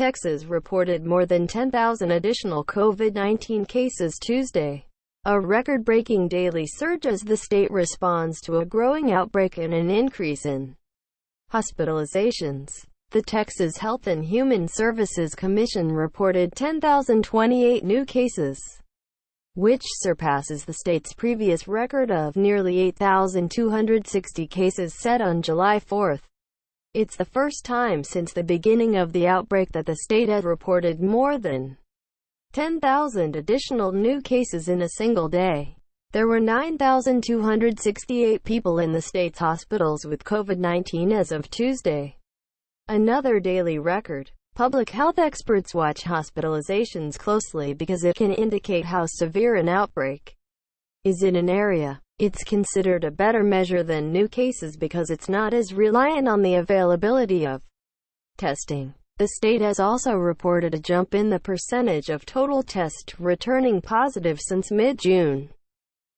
Texas reported more than 10,000 additional COVID-19 cases Tuesday, a record-breaking daily surge as the state responds to a growing outbreak and an increase in hospitalizations. The Texas Health and Human Services Commission reported 10,028 new cases, which surpasses the state's previous record of nearly 8,260 cases set on July 4. It's the first time since the beginning of the outbreak that the state has reported more than 10,000 additional new cases in a single day. There were 9,268 people in the state's hospitals with COVID-19 as of Tuesday, another daily record. Public health experts watch hospitalizations closely because it can indicate how severe an outbreak is in an area. It's considered a better measure than new cases because it's not as reliant on the availability of testing. The state has also reported a jump in the percentage of total tests returning positive since mid-June,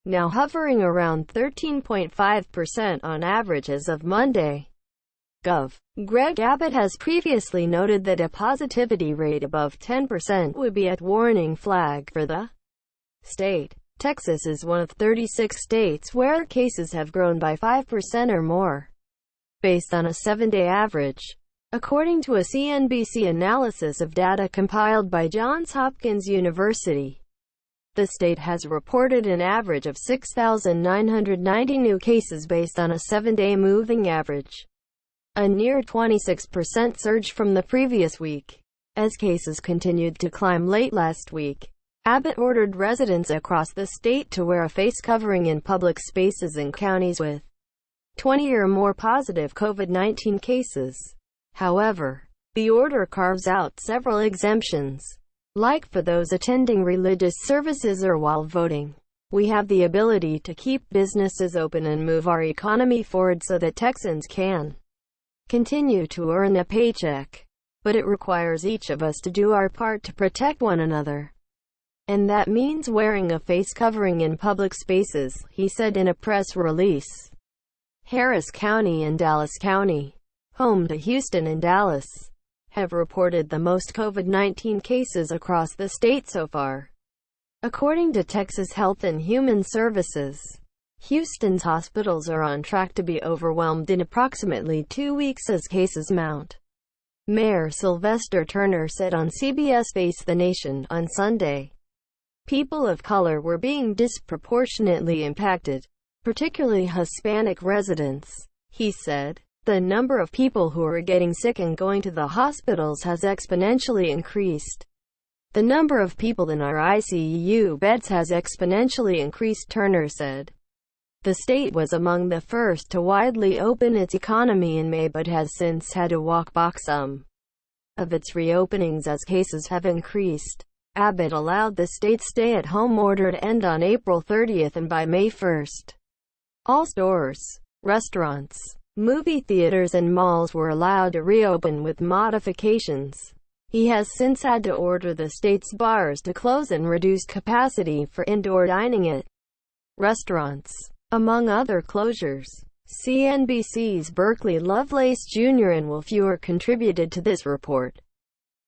now hovering around 13.5% on average as of Monday. Gov. Greg Abbott has previously noted that a positivity rate above 10% would be a warning flag for the state. Texas is one of 36 states where cases have grown by 5% or more, based on a 7-day average, according to a CNBC analysis of data compiled by Johns Hopkins University. The state has reported an average of 6,990 new cases based on a 7-day moving average, a near 26% surge from the previous week. As cases continued to climb late last week, Abbott ordered residents across the state to wear a face covering in public spaces in counties with 20 or more positive COVID-19 cases. However, the order carves out several exemptions, like for those attending religious services or while voting. We have the ability to keep businesses open and move our economy forward so that Texans can continue to earn a paycheck. But it requires each of us to do our part to protect one another. And that means wearing a face covering in public spaces, he said in a press release. Harris County and Dallas County, home to Houston and Dallas, have reported the most COVID-19 cases across the state so far. According to Texas Health and Human Services, Houston's hospitals are on track to be overwhelmed in approximately 2 weeks as cases mount. Mayor Sylvester Turner said on CBS Face the Nation on Sunday, people of color were being disproportionately impacted, particularly Hispanic residents. He said, the number of people who are getting sick and going to the hospitals has exponentially increased. The number of people in our ICU beds has exponentially increased, Turner said. The state was among the first to widely open its economy in May but has since had to walk back some of its reopenings as cases have increased. Abbott allowed the state's stay-at-home order to end on April 30 and by May 1, all stores, restaurants, movie theaters and malls were allowed to reopen with modifications. He has since had to order the state's bars to close and reduce capacity for indoor dining at restaurants, among other closures. CNBC's Berkeley Lovelace Jr. and Will Fewer contributed to this report.